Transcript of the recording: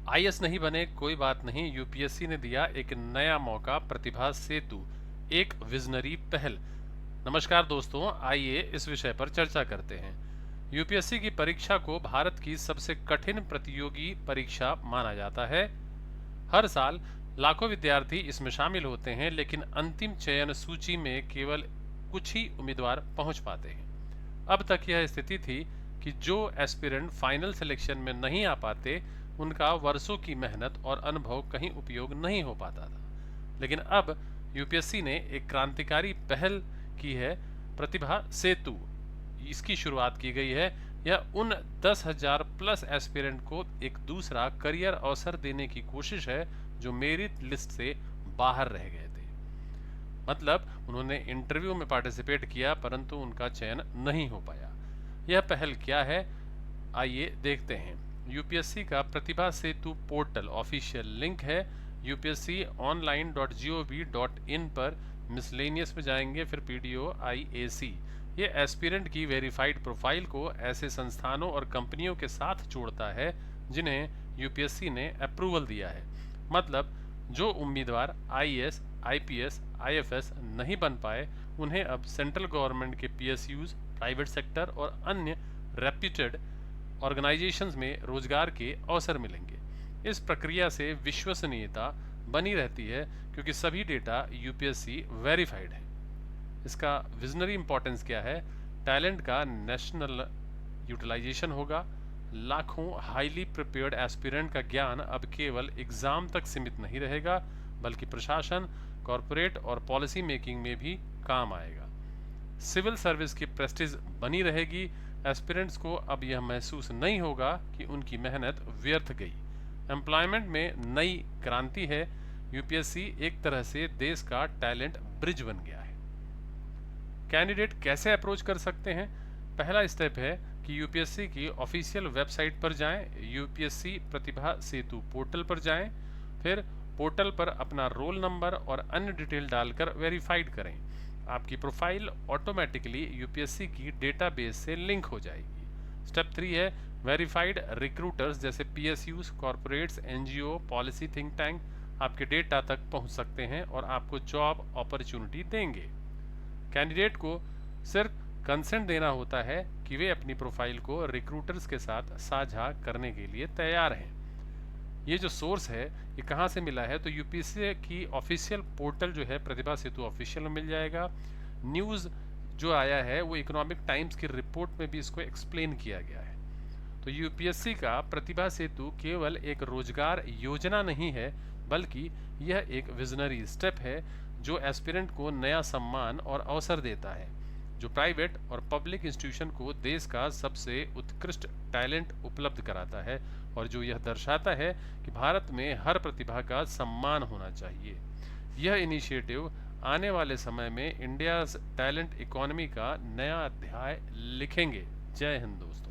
IAS नहीं बने कोई बात नहीं, यूपीएससी ने दिया एक नया मौका, प्रतिभा सेतु, एक विजनरी पहल। नमस्कार दोस्तों, आइए इस विषय पर चर्चा करते हैं। यूपीएससी की परीक्षा को भारत की सबसे कठिन प्रतियोगी परीक्षा माना जाता है। हर साल लाखों विद्यार्थी इसमें शामिल होते हैं, लेकिन अंतिम चयन सूची में केवल कुछ ही उम्मीदवार पहुंच पाते हैं। अब तक यह स्थिति थी कि जो एस्पिरेंट फाइनल सिलेक्शन में नहीं आ पाते, उनका वर्षों की मेहनत और अनुभव कहीं उपयोग नहीं हो पाता था। लेकिन अब यूपीएससी ने एक क्रांतिकारी पहल की है, प्रतिभा सेतु। इसकी शुरुआत की गई है। यह उन 10,000 प्लस एस्पिरेंट को एक दूसरा करियर अवसर देने की कोशिश है जो मेरिट लिस्ट से बाहर रह गए थे। मतलब उन्होंने इंटरव्यू में पार्टिसिपेट किया परंतु उनका चयन नहीं हो पाया। यह पहल क्या है, आइए देखते हैं। यूपीएससी का प्रतिभा सेतु पोर्टल ऑफिशियल लिंक है upsconline.gov.in पर मिसलेनियस में जाएंगे, फिर पीडीओ आईएसी। ये एस्पिरेंट की वेरीफाइड प्रोफाइल को ऐसे संस्थानों और कंपनियों के साथ जोड़ता है जिन्हें यूपीएससी ने अप्रूवल दिया है। मतलब जो उम्मीदवार आईएएस, आईपीएस, आईएफएस नहीं बन पाए, उन्हें अब सेंट्रल गवर्नमेंट के पीएसयूज, प्राइवेट सेक्टर और अन्य रेप्यूटेड ऑर्गेनाइजेशंस में रोजगार के अवसर मिलेंगे। इस प्रक्रिया से विश्वसनीयता बनी रहती है क्योंकि सभी डेटा यूपीएससी वेरीफाइड है। इसका विजनरी इंपॉर्टेंस क्या है? टैलेंट का नेशनल यूटिलाइजेशन होगा। लाखों हाईली प्रिपेयर्ड एस्पिरेंट का ज्ञान अब केवल एग्जाम तक सीमित नहीं रहेगा, बल्कि प्रशासन, कॉरपोरेट और पॉलिसी मेकिंग में भी काम आएगा। सिविल सर्विस की प्रेस्टीज बनी रहेगी। एस्पिरेंट्स को अब यह महसूस नहीं होगा कि उनकी मेहनत व्यर्थ गई। एम्प्लॉयमेंट में नई क्रांति है। यूपीएससी एक तरह से देश का टैलेंट ब्रिज बन गया है। कैंडिडेट कैसे अप्रोच कर सकते हैं? पहला स्टेप है कि यूपीएससी की ऑफिशियल वेबसाइट पर जाएं, यूपीएससी प्रतिभा सेतु पोर्टल पर जाएं, फिर पोर्टल पर अपना रोल नंबर और अन्य डिटेल डालकर वेरीफाइड करें। आपकी प्रोफाइल ऑटोमेटिकली यूपीएससी की डेटाबेस से लिंक हो जाएगी। स्टेप 3 है वेरीफाइड रिक्रूटर्स जैसे PSUs, corporates, NGO, policy think tank आपके डेटा तक पहुंच सकते हैं और आपको जॉब अपॉर्चुनिटी देंगे। कैंडिडेट को सिर्फ कंसेंट देना होता है कि वे अपनी प्रोफाइल को रिक्रूटर्स के साथ साझा करने के लिए तैयार हैं। ये जो सोर्स है ये कहाँ से मिला है? तो यूपीएससी की ऑफिशियल पोर्टल जो है प्रतिभा सेतु ऑफिशियल में मिल जाएगा। न्यूज़ जो आया है वो इकोनॉमिक टाइम्स की रिपोर्ट में भी इसको एक्सप्लेन किया गया है। तो यूपीएससी का प्रतिभा सेतु केवल एक रोजगार योजना नहीं है, बल्कि यह एक विजनरी स्टेप है जो एस्पिरेंट को नया सम्मान और अवसर देता है, जो प्राइवेट और पब्लिक इंस्टीट्यूशन को देश का सबसे उत्कृष्ट टैलेंट उपलब्ध कराता है और जो यह दर्शाता है कि भारत में हर प्रतिभा का सम्मान होना चाहिए। यह इनिशिएटिव आने वाले समय में इंडिया टैलेंट इकोनॉमी का नया अध्याय लिखेंगे। जय हिंद दोस्तों।